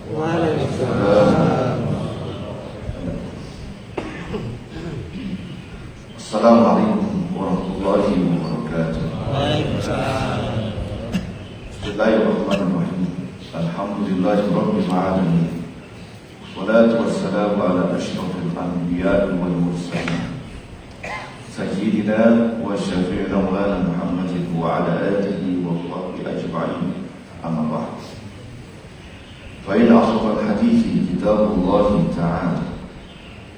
Waalaikumsalam. Assalamualaikum warahmatullahi wabarakatuh. Waalaikumsalam. Bismillahirrahmanirrahim. Alhamdulillahirabbil alamin. Wassalatu wassalamu ala asyrafil anbiya'i wal mursalin. Sayyidina wa syafi'ina maulana Muhammadin wa ala alihi wa sahbihi ajma'in. Amma ba'd. Fa inna ashrafal hadithi kitabullahi ta'ala.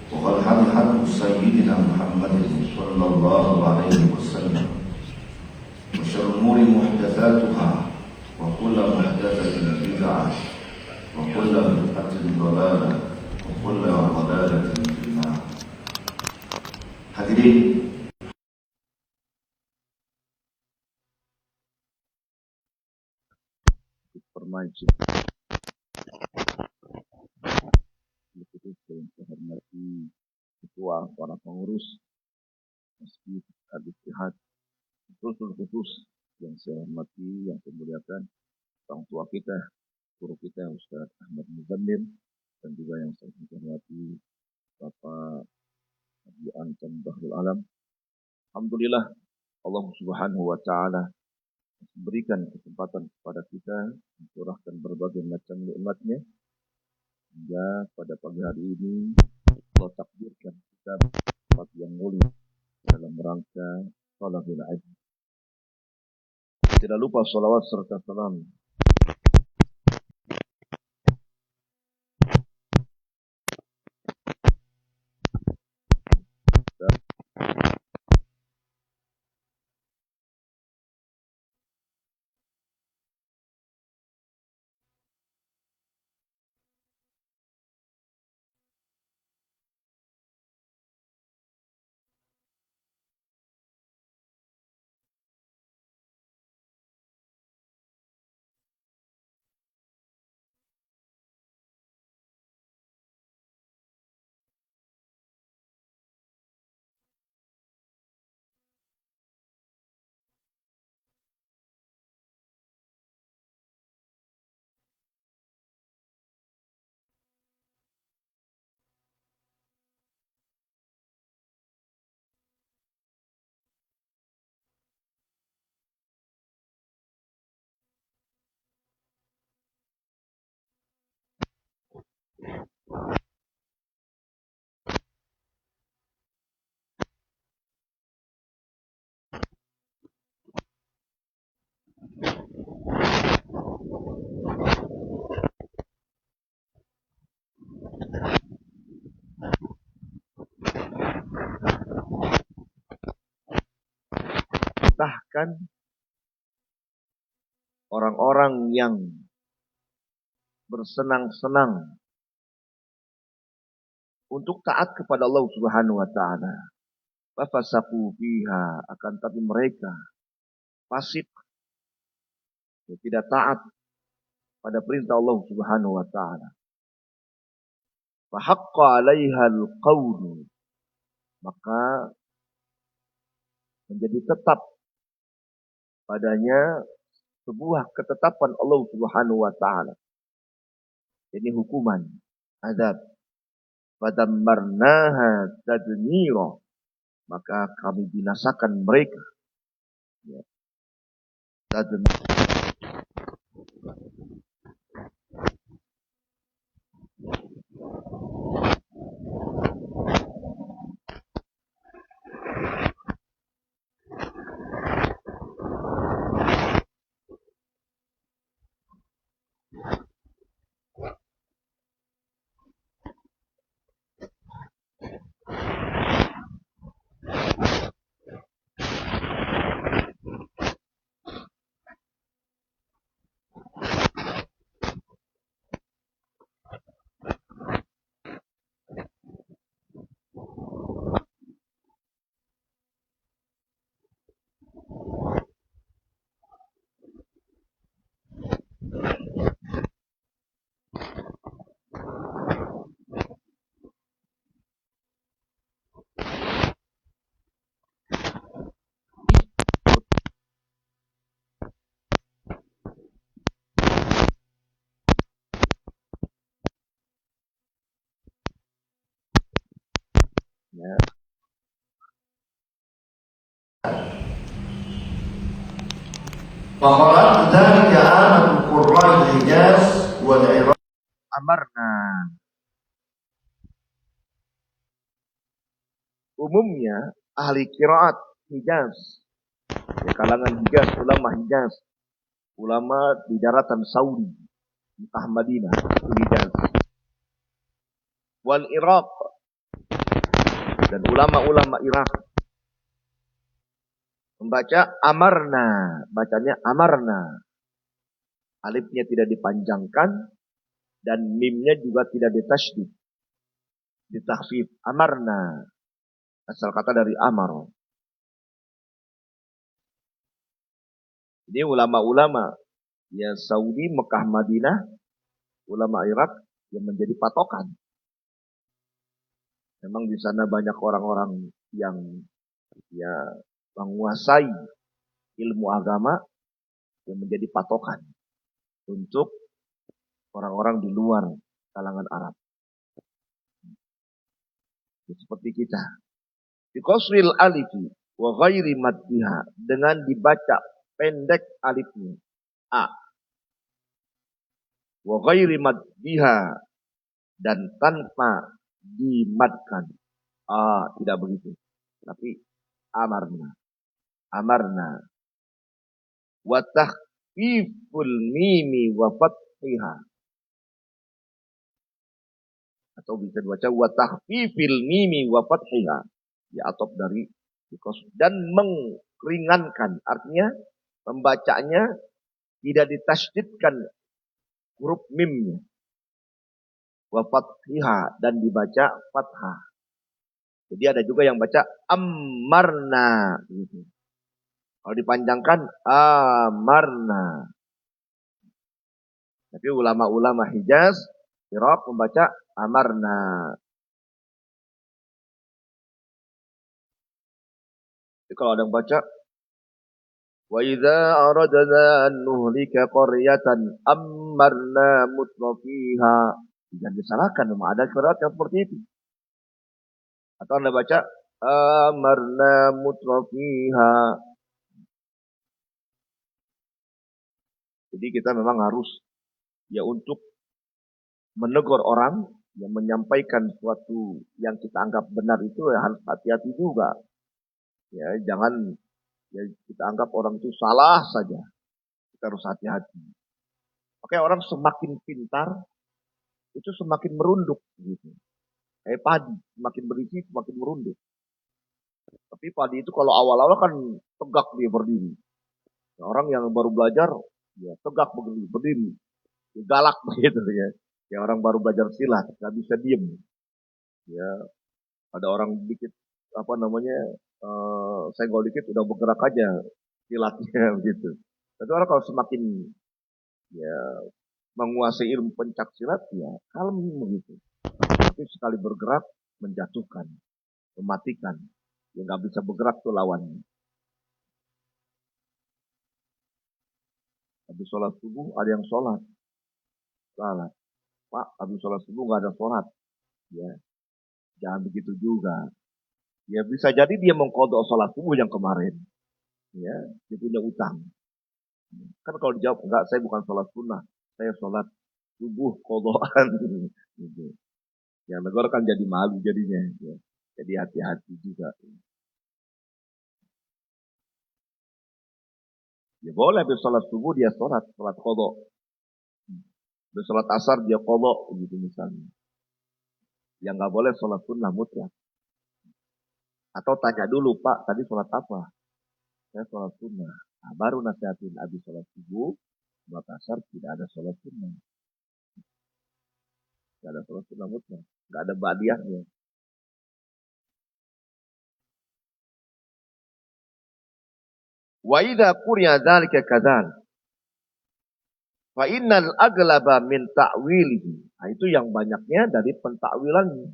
Wa qad hadha sayyidina Muhammadin sallallahu alaihi wasallam. Wa syarrul umuri muhdatsatuha wa kullu muhdatsatin bid'ah wa kullu bid'atin dhalalah wa kullu dhalalatin fil nar. Hadirin permainan yang saya hormati ketua para pengurus Masjid Al-Ittihad, khusus yang saya hormati, yang saya muliakan orang tua kita, guru kita Ustaz Ahmad Muzammil, dan juga yang saya hormati Bapak Haji Anton Bahrul Alam. Alhamdulillah Allah Subhanahu wa taala memberikan kesempatan kepada kita mencurahkan berbagai macam nikmat-Nya hingga pada pagi hari ini Allah takdirkan kita tempat yang mulia dalam rangka Shalawat Idul. Tidak lupa salawat serta salam bahkan orang-orang yang bersenang-senang untuk taat kepada Allah Subhanahu wa taala. Fafasaku fiha, akan tapi mereka fasik, tidak taat pada perintah Allah Subhanahu wa taala. Fa haqqa 'alaihal qaul, maka menjadi tetap padanya sebuah ketetapan Allah Subhanahu wa taala. Ini hukuman, azab. Fadammarnaha tadmira, maka kami binasakan mereka. Ya. فقرأت ذلك عامة قراء الحجاز والعراق. Amarna. Umumnya ahli qiraat Hijaz, ya, kalangan Hijaz, ulama Hijaz, ulama di daratan Saudi, Mekah Madinah, itu Hijaz. Wal Iraq, dan ulama-ulama Irak membaca amarna, bacanya amarna. Alifnya tidak dipanjangkan dan mimnya juga tidak ditasydid, ditakhfif, amarna. Asal kata dari amar. Ini ulama-ulama ya Saudi, Mekah, Madinah, ulama Irak yang menjadi patokan. Memang di sana banyak orang-orang yang ya menguasai ilmu agama yang menjadi patokan untuk orang-orang di luar kalangan Arab. Seperti kita. Di qasril alifi wa ghairi maddiha, dengan dibaca pendek alifnya a, wa ghairi maddiha, dan tanpa dimadkan a, tidak begitu, tapi amarna, amarna. Wa takhfiful mimi wa fathiha, atau bisa dibaca wa takhfifil mimi wa fathiha, ya atop dari dan mengringankan, artinya pembacanya tidak ditasydidkan huruf mimnya, wa fathiha, dan dibaca fathah. Jadi ada juga yang baca amarna gitu. Kalau dipanjangkan amarna. Tapi ulama-ulama Hijaz, Irak membaca amarna. Jadi kalau ada yang baca wa idza aradna an nuhlika qaryatan amarna mutrafiha, jangan disalahkan, memang ada qiraat yang seperti itu. Atau Anda baca amarna mutrafiha. Jadi kita memang harus ya untuk menegur orang yang menyampaikan sesuatu yang kita anggap benar itu ya harus hati-hati juga. Ya, jangan ya kita anggap orang itu salah saja. Kita harus hati-hati. Oke, orang semakin pintar itu semakin merunduk gitu. Kayak padi, semakin berisi semakin merunduk. Tapi padi itu kalau awal-awal kan tegak dia berdiri. Nah, orang yang baru belajar ya tegak berdiri, ya, galak begitu ya. Ya orang baru belajar silat nggak bisa diem. Ya ada orang dikit apa namanya senggol dikit udah bergerak aja silatnya begitu. Tapi orang kalau semakin ya menguasai ilmu pencak silat ya kalem begitu. Tapi sekali bergerak menjatuhkan, mematikan. Ya nggak bisa bergerak tuh lawannya. Habis sholat subuh ada yang sholat. Salah. Pak, habis sholat subuh nggak ada sholat. Ya, jangan begitu juga. Ya bisa jadi dia mengkodok sholat subuh yang kemarin. Ya, dia punya utang. Kan kalau dijawab, enggak, saya bukan sholat sunnah. Saya sholat subuh kodokan. Gitu. Yang negara kan jadi malu jadinya. Ya. Jadi hati-hati juga. Ya boleh habis sholat subuh dia sholat kodok. Habis sholat asar dia kodok gitu misalnya. Yang nggak boleh sholat sunnah mutlak. Atau tanya dulu, Pak, tadi sholat apa? Saya sholat sunnah. Nah, baru nasihatin habis sholat subuh, sholat asar tidak ada sholat sunnah. Tidak ada sholat sunnah mutlak. Tidak ada ba'diyahnya. Wa idza quriya dzalika kadzal. Fa innal aglaba min ta'wilihi. Nah, itu yang banyaknya dari pentakwilannya.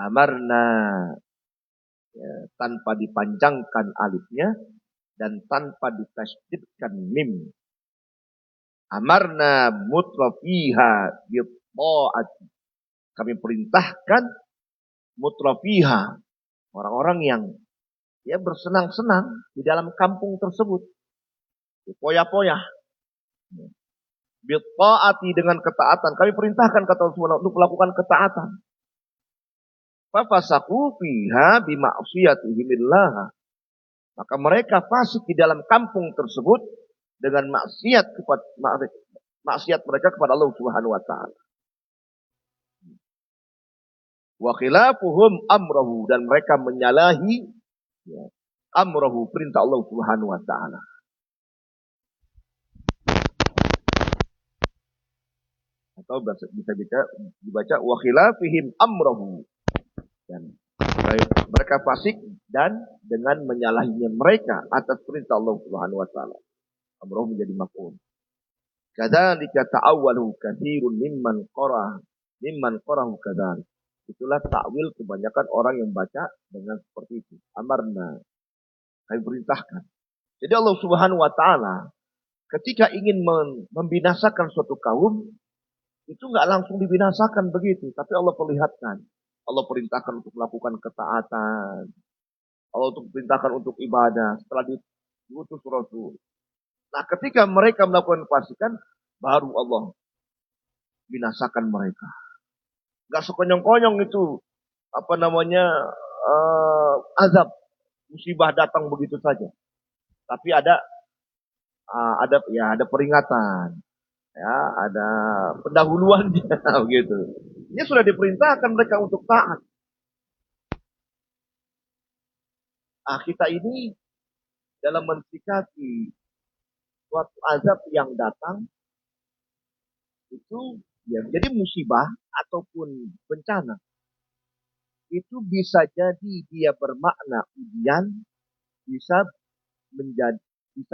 Amarna, ya, tanpa dipanjangkan alifnya dan tanpa ditasydidkan mim. Amarna mutrafiha bitta'ati. Kami perintahkan mutrafiha, orang-orang yang ya bersenang-senang di dalam kampung tersebut. Poya-poya. Bitta'ati dengan ketaatan. Kami perintahkan kata Allah Subhanahu untuk melakukan ketaatan. Fafasaku fiha bima'siyatihimillah. Maka mereka fasik di dalam kampung tersebut dengan maksiat mereka kepada Allah Subhanahu wa taala. Wa khilafuhum amrahu, dan mereka menyalahi amrahu, perintah Allah Subhanahu wa taala. Atau bisa dibaca wa khilafihim amrahu, dan mereka fasik dan dengan menyalahinya mereka atas perintah Allah Subhanahu wa taala. Amrahu menjadi maf'ul. Kadzalika ta'awwalu katsirun mimman qarahu kadzalik. Itulah takwil kebanyakan orang yang baca dengan seperti itu. Amarna, kami perintahkan. Jadi Allah Subhanahu wa taala ketika ingin membinasakan suatu kaum, itu nggak langsung dibinasakan begitu, tapi Allah perlihatkan. Allah perintahkan untuk melakukan ketaatan. Allah untuk perintahkan untuk ibadah setelah diutus Rasul. Nah, ketika mereka melakukan fasikan, baru Allah binasakan mereka. Gak sekonyong-konyong itu azab, musibah datang begitu saja. Tapi ada peringatan, ya, ada pendahuluannya begitu. Ini sudah diperintahkan mereka untuk taat. Kita ini dalam mensikapi suatu azab yang datang itu ya jadi musibah ataupun bencana. Itu bisa jadi dia bermakna ujian, bisa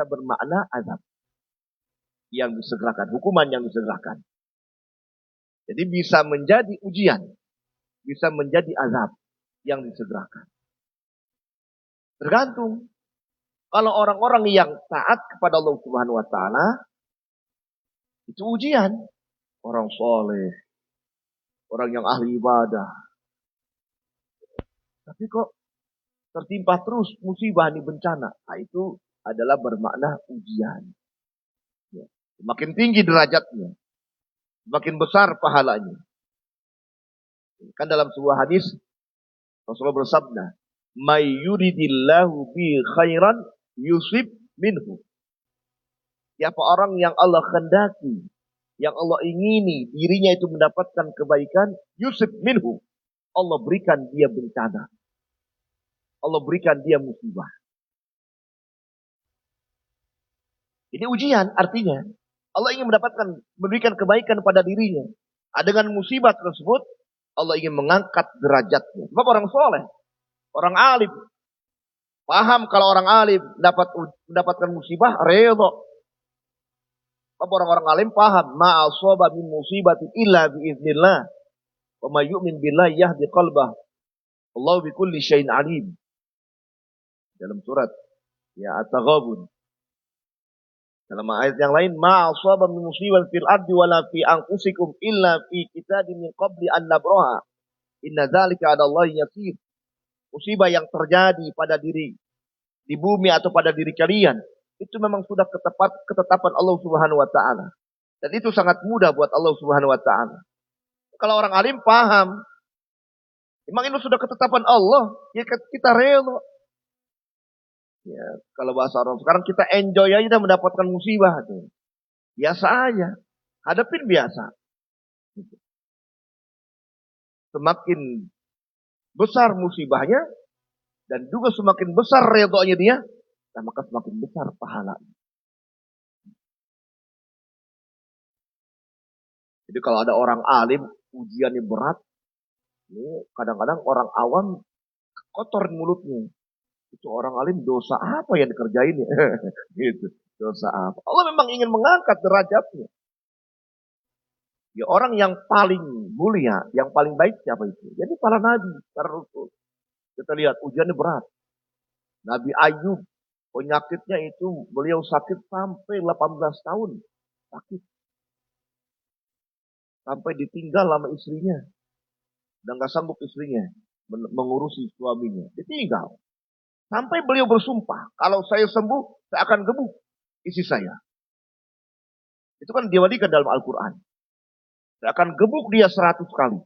bermakna azab yang disegerakan, hukuman yang disegerakan. Jadi bisa menjadi ujian, bisa menjadi azab yang disegerakan. Tergantung. Kalau orang-orang yang taat kepada Allah Subhanahu wa taala, itu ujian. Orang soleh, orang yang ahli ibadah. Tapi kok tertimpa terus musibah ini, bencana. Nah, itu adalah bermakna ujian. Ya. Semakin tinggi derajatnya, semakin besar pahalanya. Kan dalam sebuah hadis Rasulullah bersabda, "May yuridillahu bi khairan yusib minhu." Siapa orang yang Allah kehendaki, yang Allah ingini dirinya itu mendapatkan kebaikan, yusib minhu, Allah berikan dia bencana. Allah berikan dia musibah. Ini ujian, artinya Allah ingin memberikan kebaikan pada dirinya. Dengan musibah tersebut, Allah ingin mengangkat derajatnya. Sebab orang soleh, orang alim, paham kalau orang alim mendapatkan musibah, redha. Sebab orang-orang alim paham, ma'asaba min musibatin illa biiznillah. Wa may yu'min billahi yahdi qalbah. Allahu bikulli syai'in alim. Dalam surat At-Taghabun. Dalam ayat yang lain, ma'asaba min musibatin fil ardi wala fi anfusikum illa fi kitabin min qabli an nabraha. Inna dzalika 'ala Allahi yasir. Musibah yang terjadi pada diri di bumi atau pada diri kalian, itu memang sudah ketetapan Allah Subhanahu wa taala. Dan itu sangat mudah buat Allah Subhanahu wa taala. Kalau orang alim paham, memang itu sudah ketetapan Allah, ya kita rela. Ya, kalau bahasa orang sekarang kita enjoy aja mendapatkan musibah tuh. Biasa aja. Hadapin biasa. Semakin besar musibahnya dan juga semakin besar redhonya dia, nah maka semakin besar pahalanya. Jadi kalau ada orang alim, ujiannya berat, ini kadang-kadang orang awam kotor mulutnya. Itu orang alim, dosa apa yang dikerjain ya? Gitu, dosa apa? Allah memang ingin mengangkat derajatnya. Ya orang yang paling mulia, yang paling baik siapa itu? Jadi para nabi, para rasul. Kita lihat ujiannya berat. Nabi Ayub, penyakitnya itu beliau sakit sampai 18 tahun. Sakit. Sampai ditinggal sama istrinya. Dan gak sanggup istrinya mengurusi suaminya. Ditinggal. Sampai beliau bersumpah, kalau saya sembuh, saya akan gemuk. istri saya. Itu kan diwadikan dalam Al-Quran. Saya akan gebuk dia 100 kali.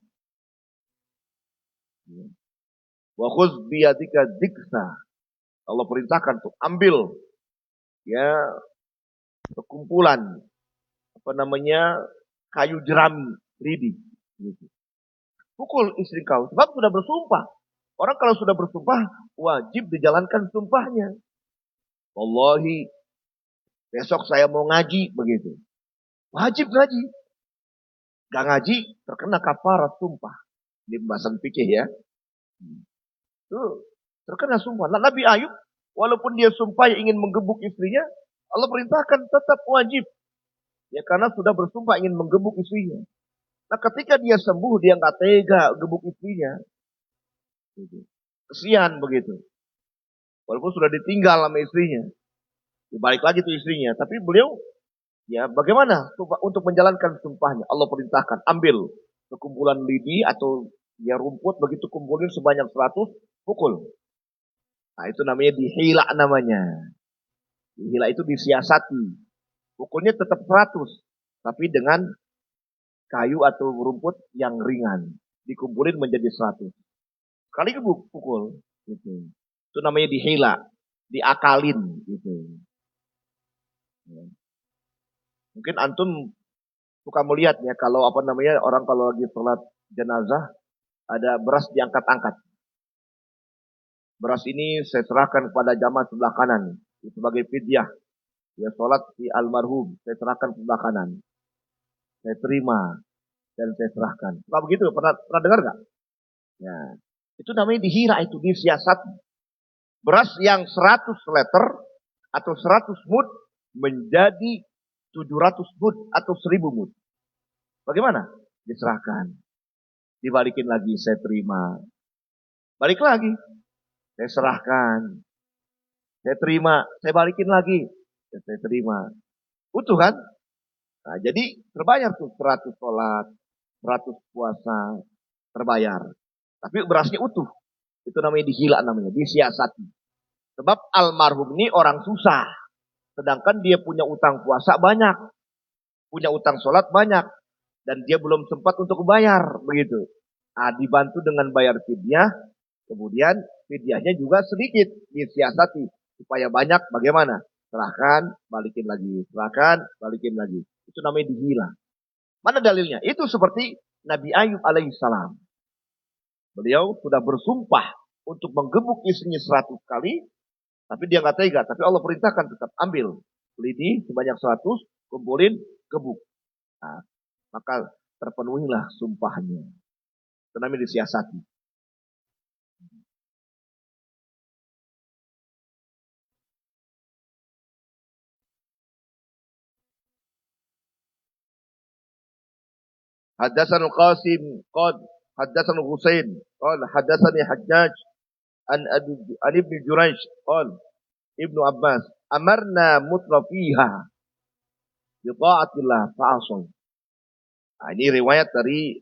Wa khuz biyadika diksa. Allah perintahkan untuk ambil ya sekumpulan kayu jerami lidi. Gitu. Pukul istri kau sebab sudah bersumpah. Orang kalau sudah bersumpah wajib dijalankan sumpahnya. Wallahi besok saya mau ngaji begitu. Wajib ngaji. Gak ngaji terkena kafarat sumpah. Ini pembahasan fikih ya. Tuh, terkena sumpah. Nah, Nabi Ayub, walaupun dia sumpah ingin menggebuk istrinya, Allah perintahkan tetap wajib. Ya karena sudah bersumpah ingin menggebuk istrinya. Nah ketika dia sembuh, dia nggak tega gebuk istrinya. Kesian begitu. Walaupun sudah ditinggal sama istrinya. Dibalik lagi tuh istrinya. Tapi beliau, ya bagaimana untuk menjalankan sumpahnya? Allah perintahkan, ambil sekumpulan lidi atau ya rumput, begitu kumpulin sebanyak 100, pukul. Nah itu namanya dihila namanya. Dihila itu disiasati. Pukulnya tetap 100. Tapi dengan kayu atau rumput yang ringan. Dikumpulin menjadi 100. Sekali pukul. Gitu. Itu namanya dihila. Diakalin. Gitu. Ya. Mungkin antum suka melihat ya. Kalau orang kalau lagi sholat jenazah. Ada beras diangkat-angkat. Beras ini saya serahkan kepada jamaah sebelah kanan. Sebagai fidyah. Ya sholat si almarhum. Saya serahkan sebelah kanan. Saya terima. Dan saya serahkan. Nah begitu. Pernah dengar gak? Ya. Itu namanya dihira. Itu disiasat. Beras yang 100 liter. Atau 100 mud. Menjadi 700 mud. Atau 1000 mud. Bagaimana? Diserahkan. Dibalikin lagi. Saya terima. Balik lagi. Saya serahkan. Saya terima. Saya balikin lagi. Saya terima. Utuh kan? Nah, jadi terbayar tuh 100 sholat. 100 puasa. Terbayar. Tapi berasnya utuh. Itu namanya dihila namanya. Disiasati. Sebab almarhum ini orang susah. Sedangkan dia punya utang puasa banyak. Punya utang sholat banyak. Dan dia belum sempat untuk bayar. Begitu. Nah, dibantu dengan bayar fidyah. Kemudian fidyahnya juga sedikit. Disiasati. Supaya banyak bagaimana? Serahkan, balikin lagi. Serahkan, balikin lagi. Itu namanya dihila. Mana dalilnya? Itu seperti Nabi Ayub alaihissalam. Beliau sudah bersumpah untuk menggebuk istrinya 100 kali. Tapi dia nggak tega. Tapi Allah perintahkan tetap ambil lidi sebanyak 100. Kumpulin, gebuk. Nah, maka terpenuhilah sumpahnya. Itu namanya disiasati. Haddasan al-Qasim qad haddasan al-Husain qad haddatsani Hajjaj an Ibn Jurayj qad Ibnu Abbas amarna mutrafiha bi ta'atillah fa'asau. Nah, ini riwayat dari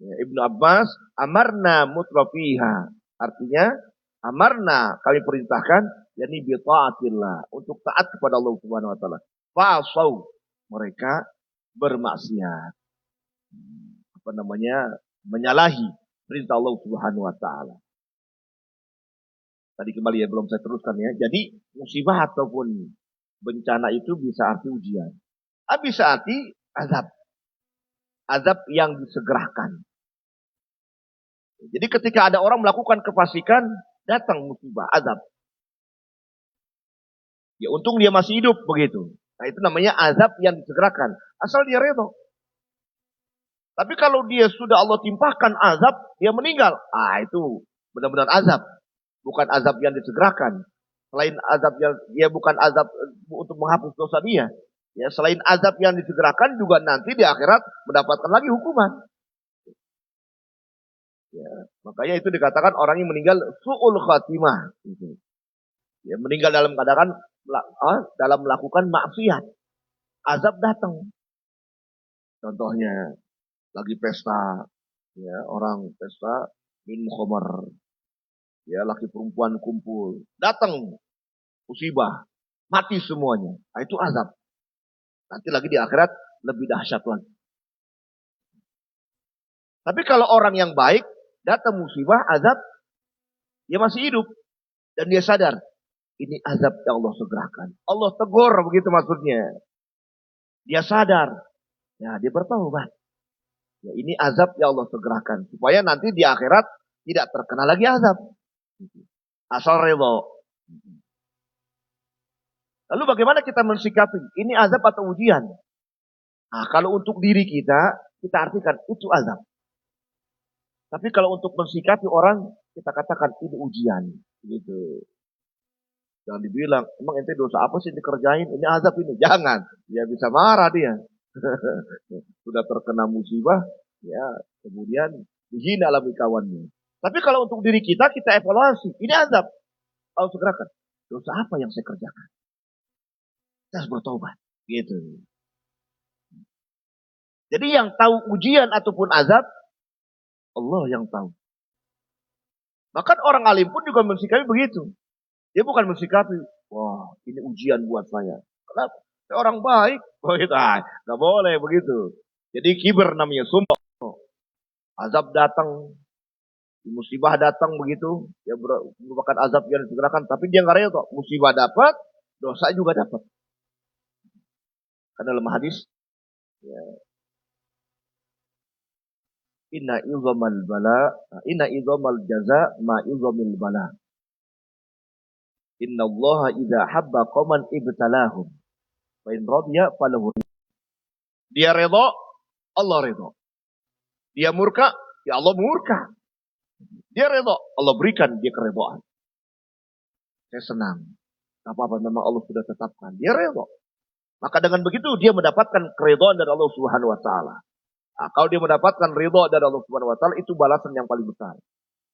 Ibnu Abbas, amarna mutrafiha. Artinya amarna kami perintahkan yakni bi ta'atillah, untuk taat kepada Allah Subhanahu wa taala. Fa'asau, mereka bermaksiat. Menyalahi perintah Allah Subhanahu wa taala. Tadi kembali ya, belum saya teruskan ya. Jadi musibah ataupun bencana itu bisa arti ujian. Bisa arti azab. Azab yang disegerakan. Jadi ketika ada orang melakukan kefasikan, datang musibah, azab. Ya untung dia masih hidup begitu. Nah itu namanya azab yang disegerakan. Asal dia redha. Tapi kalau dia sudah Allah timpahkan azab, dia meninggal. Itu benar-benar azab. Bukan azab yang disegerakan. Selain azab yang dia bukan azab untuk menghapus dosa dia. Ya, selain azab yang disegerakan juga nanti di akhirat mendapatkan lagi hukuman. Ya, makanya itu dikatakan orang yang meninggal su'ul khatimah. Ya, meninggal dalam keadaan dalam melakukan maksiat. Azab datang. Contohnya lagi pesta, ya orang pesta minum khamar, ya laki perempuan kumpul, datang musibah, Mati semuanya. Nah, itu azab. Nanti lagi di akhirat lebih dahsyat lagi. Tapi kalau orang yang baik, datang musibah, azab, dia masih hidup. Dan dia sadar, ini azab yang Allah segerakan. Allah tegur, begitu maksudnya. Dia sadar. Ya, dia bertaubat. Ya, ini azab yang Allah segerakan. Supaya nanti di akhirat tidak terkena lagi azab. Asal redha. Lalu bagaimana kita mensikapi? Ini azab atau ujian? Nah, kalau untuk diri kita artikan itu azab. Tapi kalau untuk mensikapi orang, kita katakan ini ujian. Gitu. Jangan dibilang, emang ente dosa apa sih dikerjain? Ini azab ini. Jangan. Dia bisa marah dia. Sudah terkena musibah, ya kemudian dihina oleh kawannya. Tapi kalau untuk diri kita evaluasi. Ini azab. Allah segerakan. Dosa apa yang saya kerjakan? Kita harus bertobat. Gitu. Jadi yang tahu ujian ataupun azab, Allah yang tahu. Bahkan orang alim pun juga mensikapi begitu. Dia bukan mensikapi, wah ini ujian buat saya. Kenapa? Saya orang baik. Oh, gitu. Gak boleh begitu. Jadi kiber namanya, sumpah. Azab datang, musibah datang begitu. Ya merupakan azab yang disegerakan. Tapi dia nggak rela. Musibah dapat, dosa juga dapat. Karena dalam hadis, ya, inna idzamal jaza ma idzamil bala. Inna Allah idza habba qauman ibtalahum. Fa in radiya falahu. Dia redha, Allah redha. Dia murka, ya Allah murka. Dia redha, Allah berikan dia keredhaan. Saya senang. Gak apa-apa, memang Allah sudah tetapkan. Dia redha. Maka dengan begitu dia mendapatkan keredhaan dari Allah Subhanahu wa taala. Nah, kalau dia mendapatkan ridha dari Allah Subhanahu wa taala, itu balasan yang paling besar.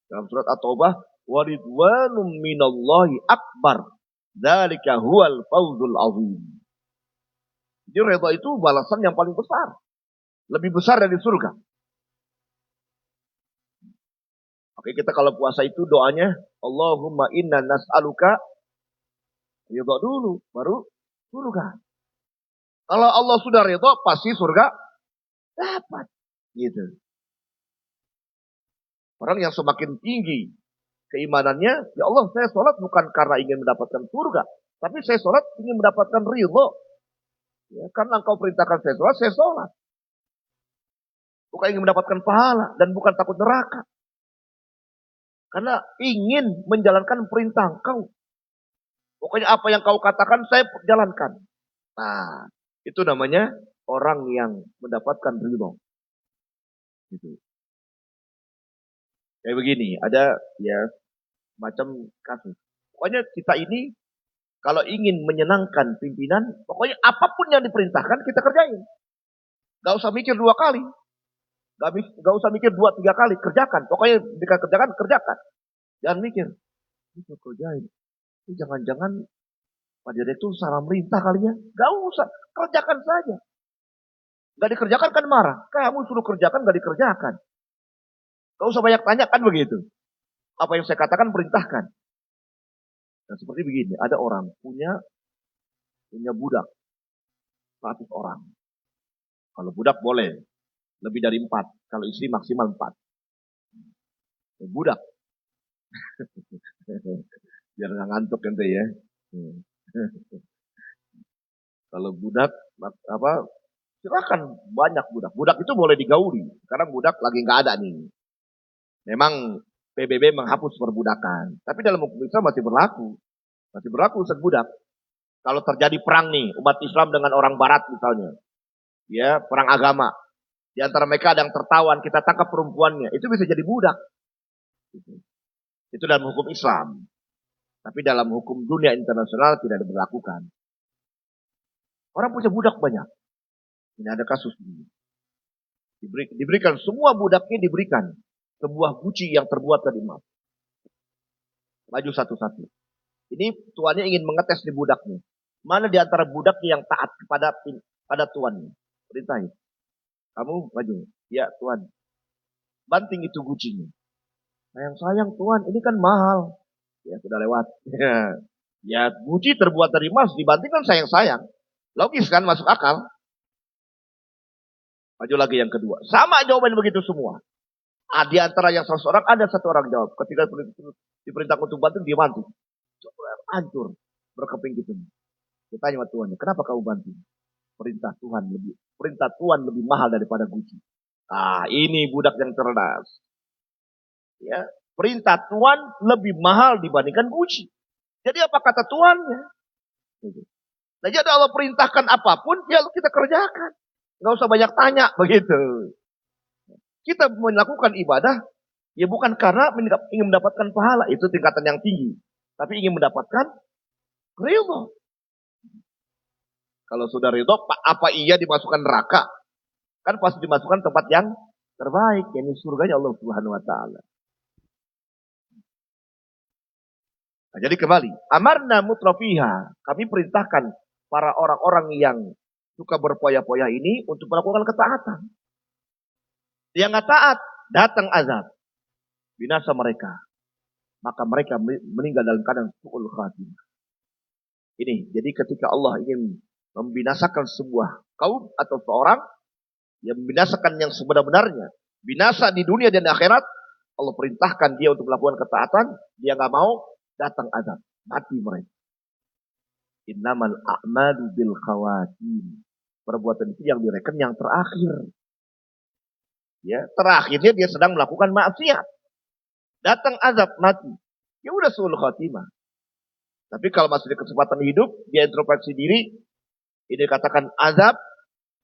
Dalam surat At-Taubah, wa ridwanum minallahi akbar. Dzalika huwal fawzul azim. Jadi ridha itu balasan yang paling besar. Lebih besar dari surga. Oke, kita kalau puasa itu doanya, Allahumma inna nas'aluka ridha dulu, baru surga. Kalau Allah sudah ridha, pasti surga dapat. Gitu. Orang yang semakin tinggi keimanannya, ya Allah saya sholat bukan karena ingin mendapatkan surga. Tapi saya sholat ingin mendapatkan ridha. Ya, karena engkau perintahkan saya sholat. Bukan ingin mendapatkan pahala dan bukan takut neraka. Karena ingin menjalankan perintah engkau. Pokoknya apa yang kau katakan saya jalankan. Nah, itu namanya orang yang mendapatkan ridha. Gitu. Kayak begini, ada ya macam kasus. Pokoknya kita ini kalau ingin menyenangkan pimpinan, pokoknya apapun yang diperintahkan kita kerjain. Gak usah mikir dua kali. Gak usah mikir 2-3 kali. Kerjakan. Pokoknya jika kerjakan. Jangan mikir. Itu kerjain. Ini jangan-jangan Pak Direktur salah merintah kali ya. Gak usah. Kerjakan saja. Gak dikerjakan kan marah. Kamu suruh kerjakan gak dikerjakan. Gak usah banyak tanya kan begitu. Apa yang saya katakan perintahkan. Dan seperti begini. Ada orang punya budak. 100 orang. Kalau budak boleh. Lebih dari 4. Kalau istri maksimal 4. Budak. Biar nggak ngantuk ente ya. Kalau budak silakan banyak budak. Budak itu boleh digauli. Sekarang budak lagi nggak ada nih. Memang PBB menghapus perbudakan. Tapi dalam hukum Islam masih berlaku. Masih berlaku Ustaz budak. Kalau terjadi perang nih, umat Islam dengan orang barat misalnya. Ya, perang agama. Di antara mereka ada yang tertawan, kita tangkap perempuannya. Itu bisa jadi budak. Itu dalam hukum Islam. Tapi dalam hukum dunia internasional tidak diberlakukan. Orang punya budak banyak. Ini ada kasus ini. Diberikan semua budaknya diberikan sebuah guci yang terbuat dari emas. Maju satu-satu. Ini tuannya ingin mengetes di budaknya. Mana di antara budaknya yang taat pada tuannya? Perintahin. Kamu maju. Ya tuan. Banting itu gucinya. Sayang tuan, ini kan mahal. Ya sudah lewat. Ya, guci terbuat dari emas dibandingkan sayang-sayang. Logis kan, masuk akal. Maju lagi yang kedua. Sama jawaban begitu semua. Di antara yang 100 orang ada satu orang jawab. Ketika diperintah untuk bantu, dia bantu. Hancur. Berkeping gitu. Kita tanya sama Tuhan, kenapa kamu bantu? Perintah Tuhan lebih mahal daripada guci. Ini budak yang cerdas. Ya, perintah Tuhan lebih mahal dibandingkan guci. Jadi apa kata Tuhannya? Nah, jadi Allah perintahkan apapun, ya kita kerjakan. Nggak usah banyak tanya, begitu. Kita melakukan ibadah, ya bukan karena ingin mendapatkan pahala, itu tingkatan yang tinggi. Tapi ingin mendapatkan ridho. Kalau sudah ridho, apa iya dimasukkan neraka? Kan pasti dimasukkan tempat yang terbaik, yakni surganya Allah Subhanahu wa taala. Nah, jadi kembali, amarna mutrafiha, kami perintahkan para orang-orang yang suka berpoya-poya ini untuk melakukan ketaatan. Yang nggak taat, datang azab, binasa mereka. Maka mereka meninggal dalam keadaan su'ul khatimah. Ini, jadi ketika Allah ingin membinasakan sebuah kaum atau seorang, yang membinasakan yang sebenar-benarnya, binasa di dunia dan di akhirat, Allah perintahkan dia untuk melakukan ketaatan, dia nggak mau, datang azab, mati mereka. Innamal a'malu bil khawatim. Perbuatan itu yang direken yang terakhir. Ya, terakhirnya dia sedang melakukan maksiat. Datang azab, mati. Ya udah suul khatimah. Tapi kalau masih di kesempatan hidup, dia introspeksi diri, ini katakan azab,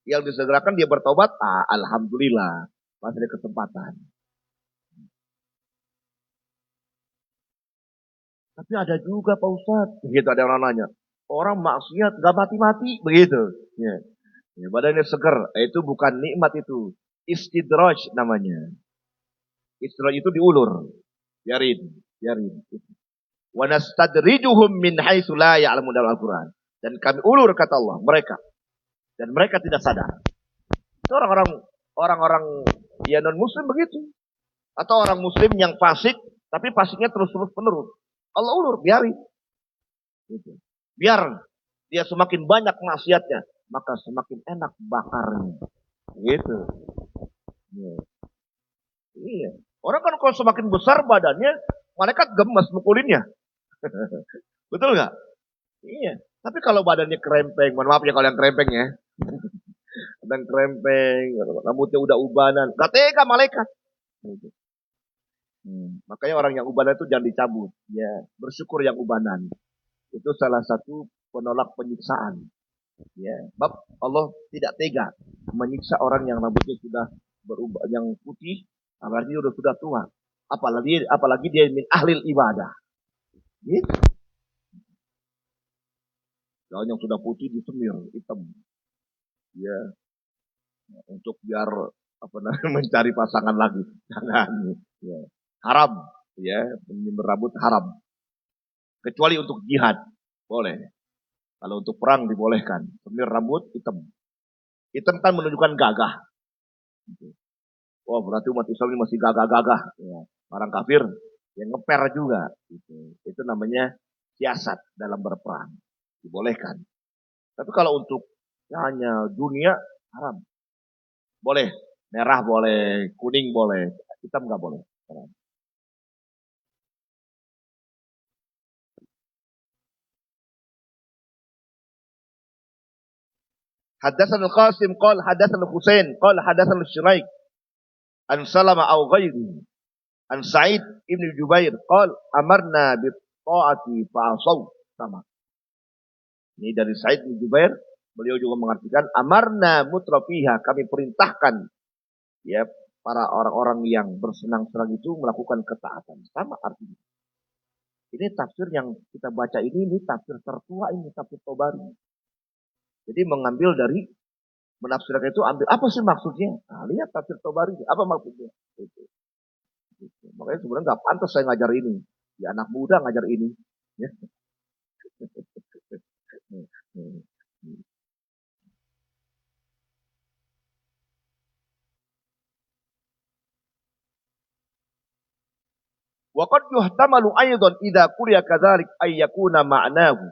yang disegerakan dia bertobat, alhamdulillah, masih ada kesempatan. Tapi ada juga Pak Ustadz, begitu ada orang nanya, orang maksiat gak mati-mati, begitu. Ya. Ya, badannya seger, itu bukan nikmat itu, istidraj namanya. Istidraj itu diulur, biarin. Wa nastadrijuhum min haitsu la ya'lamun dalam Al-Qur'an. Dan kami ulur kata Allah mereka, dan mereka tidak sadar. Itu orang-orang ya non muslim begitu. Atau orang muslim yang fasik tapi fasiknya terus-terus menerus. Allah ulur, biarin. Gitu. Biar dia semakin banyak maksiatnya, maka semakin enak bakarnya. Gitu. Ya. Iya. Orang kan kalau semakin besar badannya, malaikat gemes mukulinnya. Betul nggak? Iya. Tapi kalau badannya krempeng, mohon maaf ya kalau yang krempeng ya. Sedang krempeng, rambutnya udah ubanan. Gak tega malaikat. Makanya orang yang ubanan itu jangan dicabut. Ya, bersyukur yang ubanan. Itu salah satu penolak penyiksaan. Ya, sebab Allah tidak tega menyiksa orang yang rambutnya sudah berubah, yang putih, apalagi sudah tua. Apalagi dia min ahlil ibadah. Gitu. Kalau yang sudah putih disemir hitam. Ya, untuk biar mencari pasangan lagi. Jangan. Ya. Haram. Ya, menyemir rambut haram. Kecuali untuk jihad. Boleh. Kalau untuk perang dibolehkan. Semir rambut hitam. Hitam kan menunjukkan gagah. Oh, berarti umat Islam ini masih gagah-gagah. Ya. Orang kafir yang ngeper juga. Itu namanya siasat dalam berperang. Dibolehkan. Tapi kalau untuk hanya dunia, haram. Boleh. Merah boleh, kuning boleh, hitam nggak boleh. Haddatsan al-Qasim qala haddatsan al-Husain qala haddatsan al-Syuraik an Salama aw ghairi an Sa'id ibn Jubair qala amarna bi ta'ati fa'asaw sama. Ini dari Sa'id bin Jubair, beliau juga mengartikan amarna mutrafiha, kami perintahkan ya para orang-orang yang bersenang-senang itu melakukan ketaatan. Sama artinya. Ini tafsir yang kita baca ini tafsir tertua, ini tafsir Tabari. Jadi mengambil dari menafsirkan itu, ambil apa sih maksudnya? Nah, lihat tafsir Tabari, apa maksudnya? Itu. Makanya sebenarnya nggak pantas saya ngajar ini. Ya anak muda ngajar ini. Ya. Wa qad yuhtamalu aidan idza quriya kadzalik ay yakuna ma'nahu.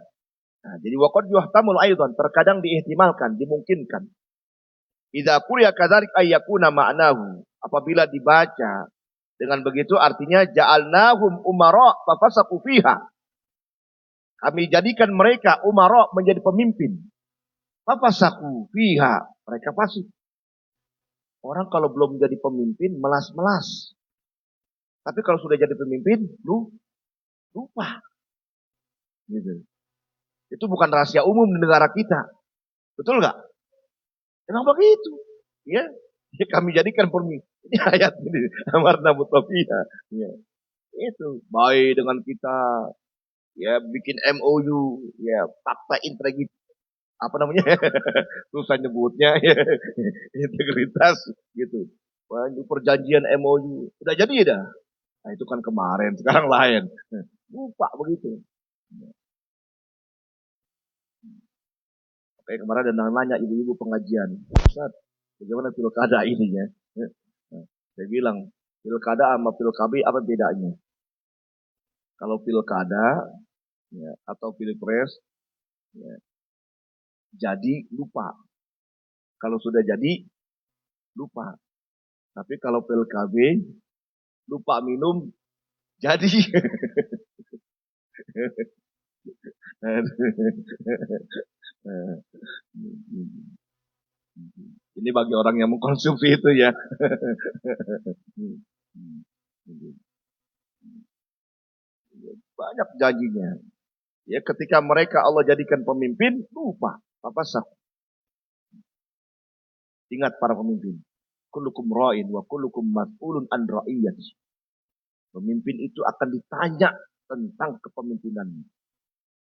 Nah, jadi wa qad yuhtamalu aidan terkadang diihtimalkan, dimungkinkan. Idza quriya kadzalik ay yakuna ma'nahu. Apabila dibaca dengan begitu artinya ja'alnahum umara fa fasaqu fiha. Kami jadikan mereka umara menjadi pemimpin. Fa fasaqu fiha. Mereka fasik. Orang kalau belum jadi pemimpin melas-melas. Tapi kalau sudah jadi pemimpin, lupa. Gitu. Itu bukan rahasia umum di negara kita. Betul nggak? Emang begitu. Ya, kami jadikan pemimpin. Ini ayat ini. Amarna mutafiyah. Ya. Itu. Baik dengan kita. Ya, bikin MOU. Ya, fakta integritas. Apa namanya? Susah nyebutnya. Ya. Integritas. Gitu. Banyak perjanjian MOU. Udah jadi dah. Nah, itu kan kemarin, sekarang lain. Lupa begitu. Kayak kemarin ada nanya ibu-ibu pengajian. Ustaz, bagaimana pilkada ini ya? Saya bilang, pilkada sama pilkabi apa bedanya? Kalau pilkada ya, atau pilpres, ya, jadi lupa. Kalau sudah jadi, lupa. Tapi kalau pilkabi, lupa minum, jadi. Ini bagi orang yang mengkonsumsi itu ya. Banyak janjinya. Ya, ketika mereka Allah jadikan pemimpin, lupa. Apa sah? Ingat para pemimpin. Kullukum ra'in wa kullukum mas'ulun an ra'iyati. Pemimpin itu akan ditanya tentang kepemimpinannya.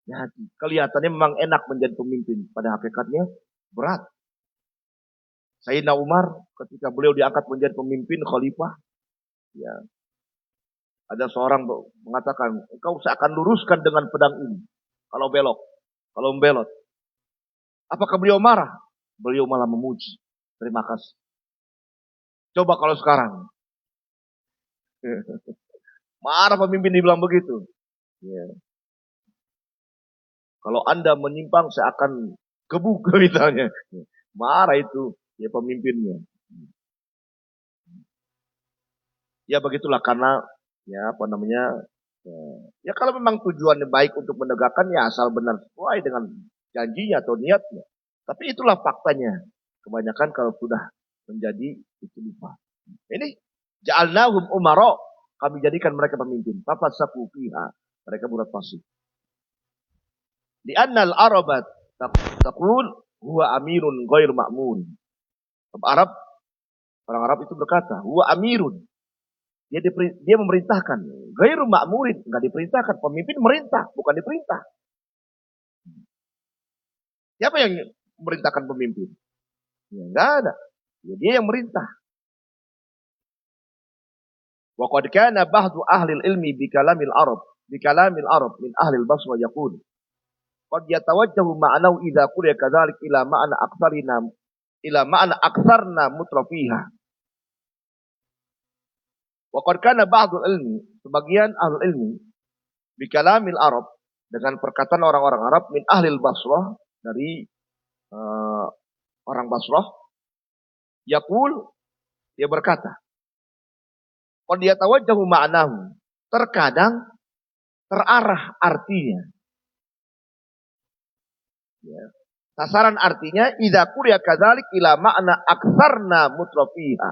Ya, kelihatannya memang enak menjadi pemimpin. Pada hakikatnya berat. Sayyidina Umar ketika beliau diangkat menjadi pemimpin khalifah, ya, ada seorang mengatakan, engkau seakan luruskan dengan pedang ini. Kalau belok, kalau membelot. Apakah beliau marah? Beliau malah memuji. Terima kasih. Coba kalau sekarang. Marah pemimpin dibilang begitu. Ya. Kalau Anda menyimpang seakan gebuk misalnya. Marah itu ya pemimpinnya. Ya begitulah karena ya apa namanya ya kalau memang tujuannya baik untuk menegakkan ya asal benar sesuai dengan janjinya atau niatnya. Tapi itulah faktanya. Kebanyakan kalau sudah menjadi itu lupa. Ini ja'alnahum umara, kami jadikan mereka pemimpin. Fafasaku fiha, mereka buat fasik. Di annal arabat taqul huwa amirun ghair ma'mun. Orang Arab itu berkata, huwa amirun. Dia memerintahkan. Ghairu ma'murin, enggak diperintahkan. Pemimpin merintah, bukan diperintah. Siapa yang memerintahkan pemimpin? Ya, enggak ada. Ya, dia yang merintah. Wa qad kana ba'du ahli ilmi bi kalamil Arab min ahli al-Basra yaqul qad yatawajjahu ma'nahu idza quriya kadzalik ila ma'na aktsarna mutrafiha. Wa qad kana ba'du ilmi, sebagian ahli ilmi bi kalamil Arab, dengan perkataan orang-orang Arab min ahli al-Basrah, dari orang Basrah, yaqul, dia berkata, qad yatawajjahu ma'nahu, terkadang terarah artinya. Ya. Sasaran artinya idza quriya kadzalik ila ma'na aktsarna mutrafiha.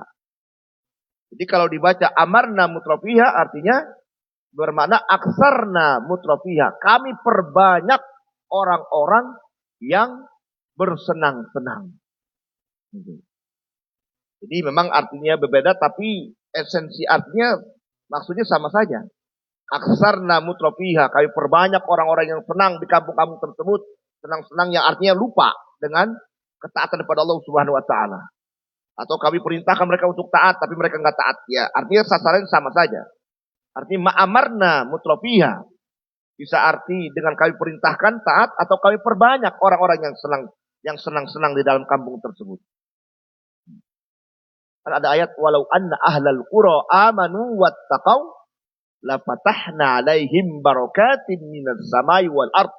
Jadi kalau dibaca amarna mutrafiha artinya bermakna aktsarna mutrafiha. Kami perbanyak orang-orang yang bersenang-senang. Jadi memang artinya berbeda tapi esensi artinya maksudnya sama saja. Aktsarna mutrafiha, kami perbanyak orang-orang yang senang di kampung-kampung tersebut. Senang-senang yang artinya lupa dengan ketaatan kepada Allah Subhanahu wa taala. Atau kami perintahkan mereka untuk taat tapi mereka enggak taat. Ya, artinya sasarannya sama saja. Artinya ma'amarna mutrafiha. Bisa arti dengan kami perintahkan taat atau kami perbanyak orang-orang yang senang-senang di dalam kampung tersebut. Kan ada ayat walau anna ahlal qura amanu wattaqau la fatahna 'alaihim barakatin minas samai wal ard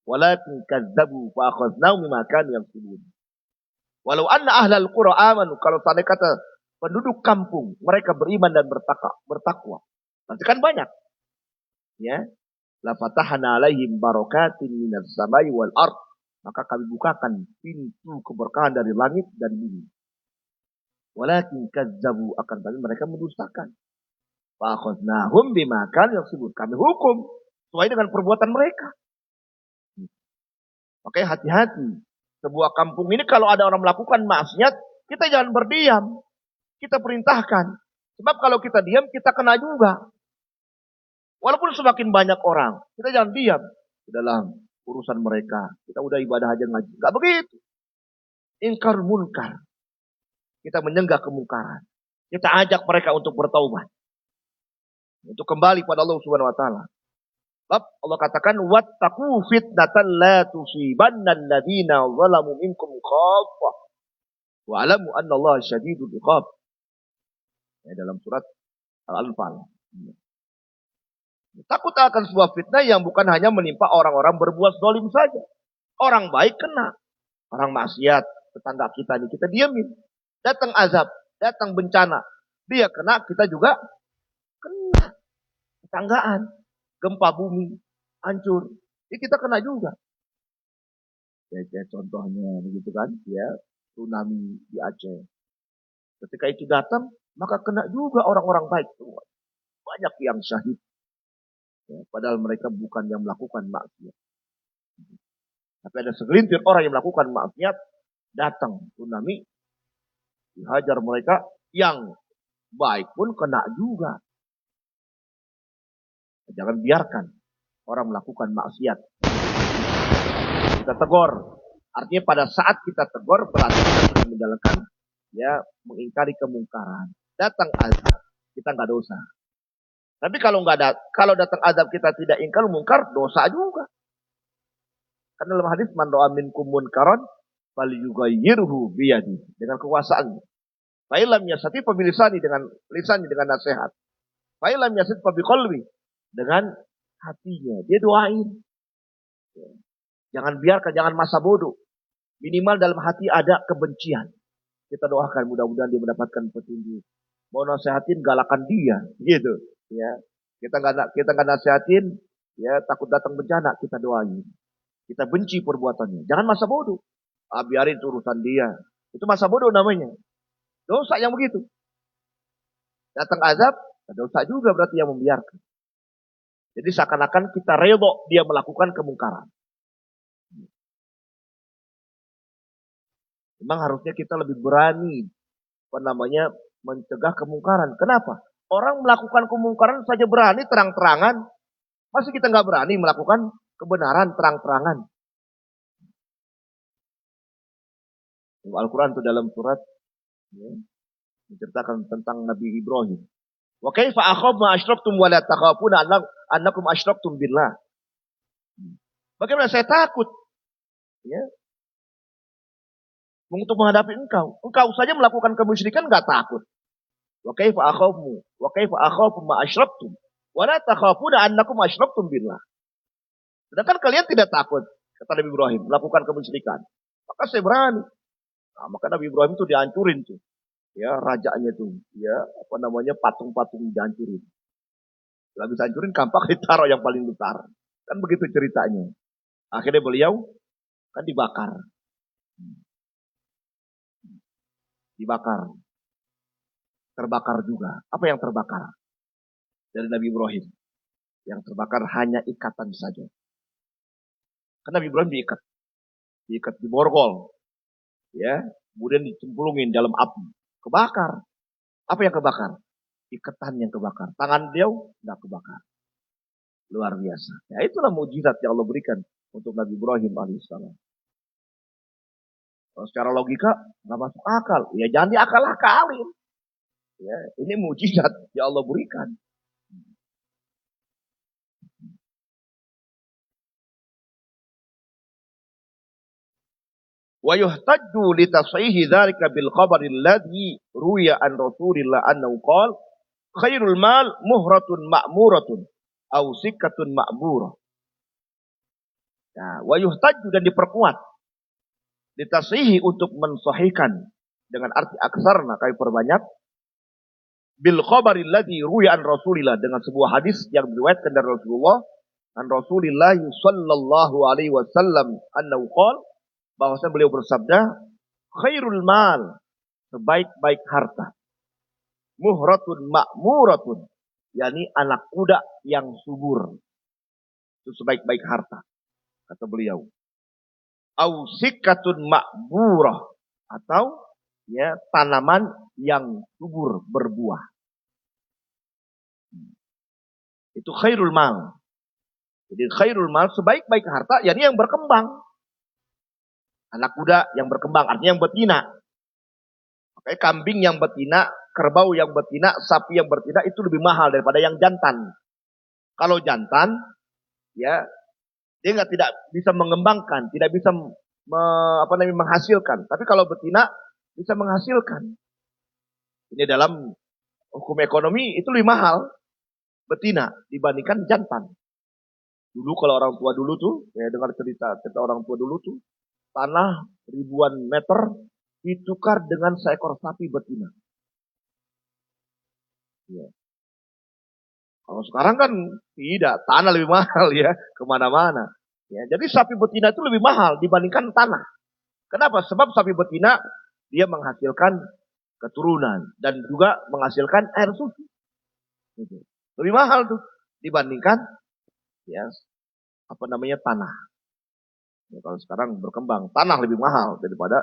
walakin kazzabu fa akhadnahum bima kanu yaksubun. Walau anna ahlal qura amanu, kalau tanda kata penduduk kampung mereka beriman dan bertakwa. Nanti kan banyak. Ya. La fatahna 'alaihim barakatin minas samai wal ard, maka kami bukakan pintu keberkahan dari langit dan bumi. Walakin kazzabu, akan tapi mereka mendustakan. Fa akhadnahum bima kanu yaksubun, kami hukum sesuai dengan perbuatan mereka. Makanya hati-hati. Sebuah kampung ini kalau ada orang melakukan maksiat, kita jangan berdiam. Kita perintahkan. Sebab kalau kita diam, kita kena juga. Walaupun semakin banyak orang, kita jangan diam dalam urusan mereka. Kita udah ibadah aja ngaji. Gak begitu. Ingkar munkar. Kita menyenggah kemungkaran. Kita ajak mereka untuk bertaubat. Untuk kembali pada Allah Subhanahu wa taala. Allah katakan wattaqu fitnatan la tusibanna alladziina zalamu minkum khaffah wa alamu annallaha syadidul iqab. Ya, dalam surat Al-Anfal. Takut akan sebuah fitnah yang bukan hanya menimpa orang-orang berbuat zalim saja. Orang baik kena, orang maksiat, tetangga kita ini kita diamin. Datang azab, datang bencana, dia kena, kita juga kena. Tetanggaan, gempa bumi, hancur. Jadi kita kena juga. Ya, contohnya begitu kan, ya, tsunami di Aceh. Ketika itu datang, maka kena juga orang-orang baik semua. Banyak yang syahid. Ya, padahal mereka bukan yang melakukan maksiat. Tapi ada segelintir orang yang melakukan maksiat, datang tsunami, dihajar mereka, yang baik pun kena juga. Jangan biarkan orang melakukan maksiat. Kita tegur. Artinya pada saat kita tegur, berarti kita sedang menjalankan, ya, mengingkari kemungkaran. Datang azab, kita nggak dosa. Tapi kalau kalau datang azab kita tidak ingkar mungkar, dosa juga. Karena dalam hadis man ra'a minkum munkaran falyughayyirhu biyadi, dengan kekuasaannya. Fa illam yastati fa bilisani, dengan lisannya, dengan nasihat. Fa illam yastati fa biqalbi, dengan hatinya. Dia doain. Jangan biarkan, jangan masa bodoh. Minimal dalam hati ada kebencian. Kita doakan mudah-mudahan dia mendapatkan petunjuk. Mau nasihatin, galakan dia, gitu. Ya, kita nggak nasihatin, ya, takut datang bencana, kita doain. Kita benci perbuatannya. Jangan masa bodoh. Biarin urusan dia. Itu masa bodoh namanya. Dosa yang begitu. Datang azab, dosa juga berarti yang membiarkan. Jadi seakan-akan kita redho dia melakukan kemungkaran. Memang harusnya kita lebih berani, mencegah kemungkaran. Kenapa? Orang melakukan kemungkaran saja berani terang-terangan. Masih kita nggak berani melakukan kebenaran terang-terangan. Al-Quran itu dalam surat, ya, menceritakan tentang Nabi Ibrahim. Wa kaifa akhaf ma asyraktum wa la takhafuna annakum asyraktum billah. Bagaimana saya takut, ya, untuk menghadapi engkau. Engkau saja melakukan kemusyrikan enggak takut. Wa kaifa akhafu ma asyraktum wa la takhafuna annakum asyraktum billah. Sedangkan kalian tidak takut, kata Nabi Ibrahim, melakukan kemusyrikan. Maka saya berani. Nah, maka Nabi Ibrahim itu dihancurin tuh. Ya, rajanya tuh, ya, patung-patung dihancurin. Kalau bisa hancurin, kampak ditaruh yang paling besar. Kan begitu ceritanya. Akhirnya beliau kan dibakar. Terbakar juga. Apa yang terbakar? Dari Nabi Ibrahim. Yang terbakar hanya ikatan saja. Karena Nabi Ibrahim diikat di borgol. Ya, kemudian dicemplungin dalam api. Kebakar. Apa yang kebakar? Ikatan yang kebakar. Tangan beliau enggak kebakar. Luar biasa. Ya, itulah mukjizat yang Allah berikan untuk Nabi Ibrahim alaihissalam. Kalau secara logika nggak masuk akal. Ya jangan diakal-akalin. Ya, ini mukjizat yang Allah berikan. Wa yuhtajju li tashihi dzalika bil khabari alladhi ruwiya an Rasulillah annahu qala Khairul mal muhratun ma'muratun au sikatun ma'murah. Nah, wa yuhtaju dan diperkuat ditasihi untuk mensahihkan dengan arti aksarna kami perbanyak bil khabaril ladzi ruya an Rasulillah dengan sebuah hadis yang diriwayatkan dari Rasulullah an Rasulillah sallallahu alaihi wasallam annahu qala bahwasanya beliau bersabda khairul mal sebaik-baik harta muhratun ma'muratun yakni anak kuda yang subur itu sebaik-baik harta kata beliau au sikatun ma'burah atau ya tanaman yang subur berbuah. Itu khairul mal. Jadi khairul mal sebaik-baik harta yakni yang berkembang. Anak kuda yang berkembang artinya yang betina. Makanya kambing yang betina, kerbau yang betina, sapi yang betina itu lebih mahal daripada yang jantan. Kalau jantan ya dia tidak bisa mengembangkan, tidak bisa menghasilkan. Tapi kalau betina bisa menghasilkan. Ini dalam hukum ekonomi itu lebih mahal betina dibandingkan jantan. Dulu kalau orang tua dulu tuh, ya dengar cerita orang tua dulu tuh, tanah ribuan meter ditukar dengan seekor sapi betina. Ya. Kalau sekarang kan tidak, tanah lebih mahal ya, kemana-mana. Ya, jadi sapi betina itu lebih mahal dibandingkan tanah. Kenapa? Sebab sapi betina dia menghasilkan keturunan dan juga menghasilkan air susu. Gitu. Lebih mahal tuh dibandingkan ya tanah. Ya, kalau sekarang berkembang tanah lebih mahal daripada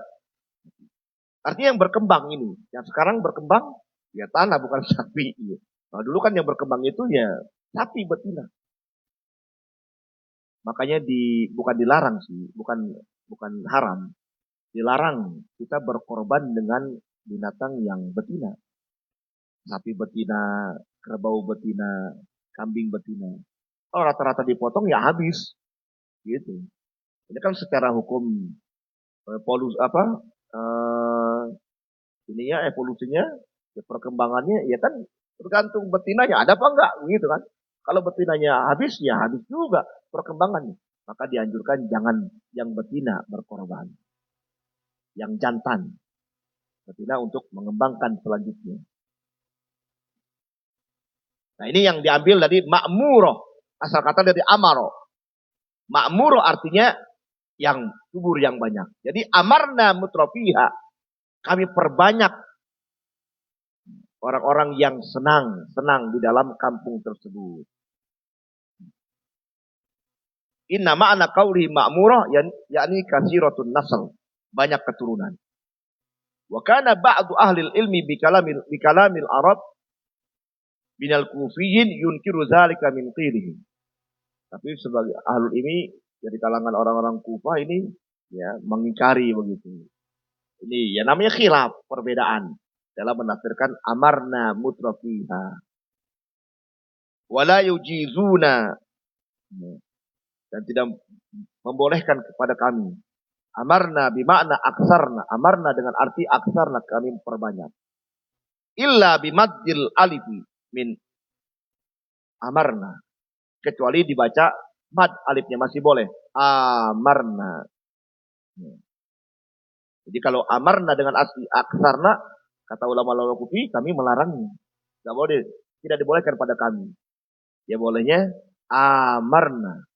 artinya yang berkembang ini. Yang sekarang berkembang ya tanah bukan sapi. Ya. Nah, dulu kan yang berkembang itu ya sapi betina. Makanya bukan dilarang sih, bukan haram. Dilarang kita berkorban dengan binatang yang betina. Sapi betina, kerbau betina, kambing betina. Kalau rata-rata dipotong ya habis. Gitu. Ini kan secara hukum evolusinya, ya perkembangannya ya kan tergantung betinanya ada apa enggak gitu kan. Kalau betinanya habis ya habis juga perkembangannya. Maka dianjurkan jangan yang betina berkorban. Yang jantan betina untuk mengembangkan selanjutnya. Nah ini yang diambil dari ma'muroh. Asal kata dari amaro. Ma'muroh artinya yang subur yang banyak. Jadi amarna mutrofiha. Kami perbanyak orang-orang yang senang di dalam kampung tersebut. Inna ma'ana qawli ma'murah yakni kasiratun nasl. Banyak keturunan. Wa kana ba'du ahli ilmi bikalamil Arab minal kufiyin yunkiru zalika min qilihim. Tapi sebagai ahlul ilmi dari kalangan orang-orang Kufah ini ya mengingkari begitu. Ini ya namanya khilaf, perbedaan dalam menafsirkan amarna mutrafiha. Wala yujizuna dan tidak membolehkan kepada kami. Amarna bimakna aksarna. Amarna dengan arti aksarna kami perbanyak. Illa bimaddil alifi min amarna. Kecuali dibaca mad alifnya masih boleh. Amarna. Jadi kalau amarna dengan asli aksarna, kata ulama-ulama kufi, kami melarangnya. Tidak boleh, tidak dibolehkan pada kami. Ya bolehnya amarna.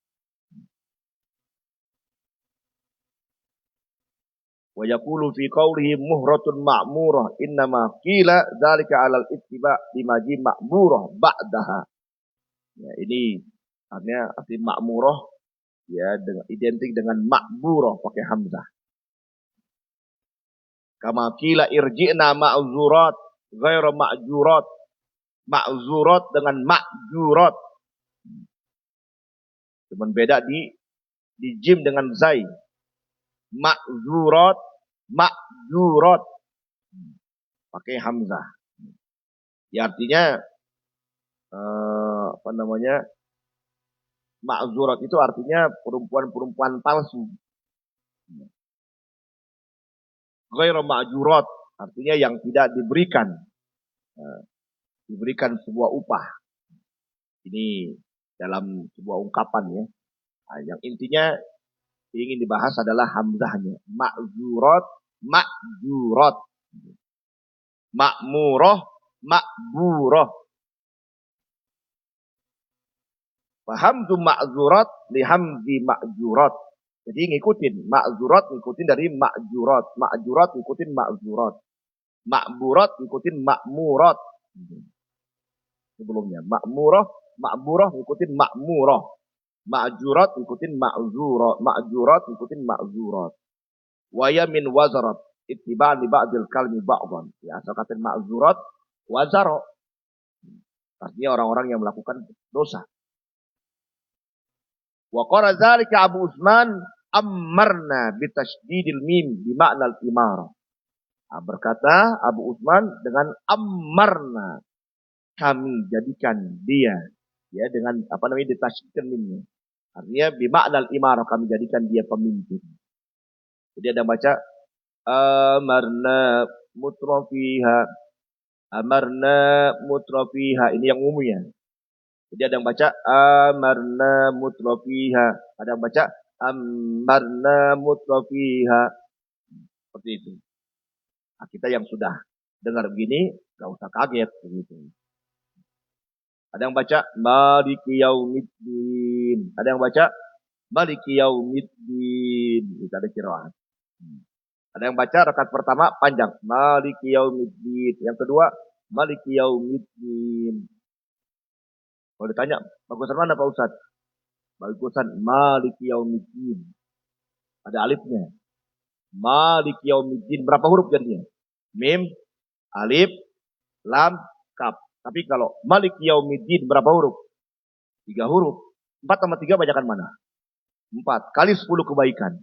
Wa yaqulu fi qawlihi muhratun ma'murah innama qila dzalika 'alal ittiba' bimaji ma'murah ba'daha. Ya, ini artinya arti ma'murah ya dengan identik dengan ma'murah pakai hamzah. Kama qila irji'na ma'zurat ghairu ma'jurat. Ma'zurat dengan ma'jurat. Cuman beda di jim dengan zai. Ma'zurat, ma'jurat. Pakai hamzah. Ya artinya ma'zurat itu artinya perempuan-perempuan palsu. Ghairu ma'jurat artinya yang tidak diberikan. diberikan sebuah upah. Ini dalam sebuah ungkapan ya. Nah, yang intinya ingin dibahas adalah hamzahnya. Ma'zurat, ma'jurat. Ma'murah, ma'burah. Fahamdu ma'zurat lihamdi ma'jurat. Jadi ngikutin. Ma'zurat ngikutin dari ma'jurat. Ma'jurat ngikutin ma'zurat. Ma'burat ngikutin ma'murat. Sebelumnya. Ma'murah, ma'burah ngikutin ma'murah. Ma'jurat ngikutin ma'zurat. Ma'jurat ngikutin ma'zurat. Waya min wazarat. Ittiba'an li ba'dil kalmi ba'dan. Ya, asal kata ma'zurat, wazaro. Artinya orang-orang yang melakukan dosa. Wa qara dzalika Abu Utsman ammarna bitasydidil mim bima'na al-imarah. Nah, berkata Abu Utsman dengan ammarna, kami jadikan dia ya dengan apa namanya ditasydidkan mimnya. Artinya bima'na al-imarah, kami jadikan dia pemimpin. Jadi ada baca amarna mutrafiha. Amarna mutrafiha. Ini yang umumnya. Jadi ada yang baca amarna mutrafiha. Ada yang baca amarna mutrafiha. Seperti itu. Nah, kita yang sudah dengar begini, gak usah kaget. Begitu. Ada yang baca maliki yaumiddin. Ada yang baca maliki yaumiddin. Itu ada qiraat. Ada yang baca rakaat pertama panjang. Maliki yaumiddin. Yang kedua, maliki yaumiddin. Kalau ditanya, bagusan mana Pak Ustadz? Bagusan maliki yaumiddin. Ada alifnya. Maliki yaumiddin. Berapa huruf jadinya? Mim, alif, lam, kaf. Tapi kalau maliki yaumiddin berapa huruf? 3 huruf. 4 sama 3 bacakan mana? 4. Kali 10 kebaikan.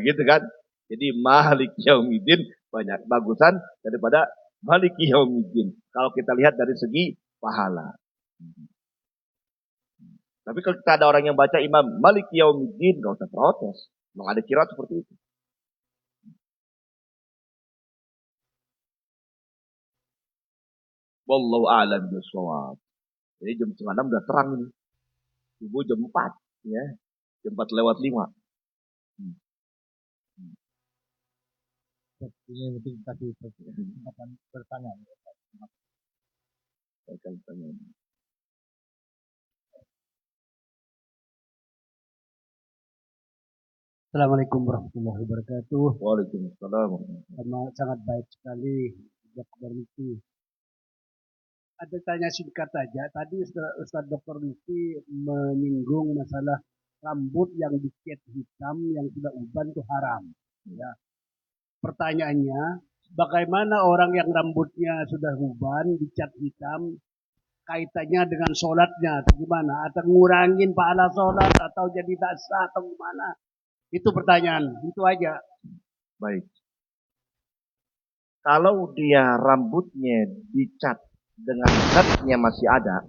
Gitu kan? Jadi maliki yaumiddin banyak bagusan daripada maliki yaumiddin. Kalau kita lihat dari segi pahala. Tapi kalau kita ada orang yang baca imam maliki yaumiddin, gak usah protes. Memang ada qiraat seperti itu. Wallahu a'lam bishawab. Jadi jam 5:30 udah terang ini. Subuh jam 4 ya. Jam 4 lewat 5. Ini mungkin kasih kesempatan bertanya. Assalamualaikum warahmatullahi wabarakatuh. Waalaikumsalam. Sangat baik sekali Dr. Mufti. Ada tanya singkat saja. Tadi Ustaz Dr. Mufti menyinggung masalah rambut yang dicat hitam yang sudah uban itu haram. Ya. Pertanyaannya, bagaimana orang yang rambutnya sudah uban dicat hitam kaitannya dengan sholatnya atau gimana? Atau ngurangin pahala sholat atau jadi tak sah atau gimana? Itu pertanyaan, itu aja. Baik. Kalau dia rambutnya dicat dengan zatnya masih ada,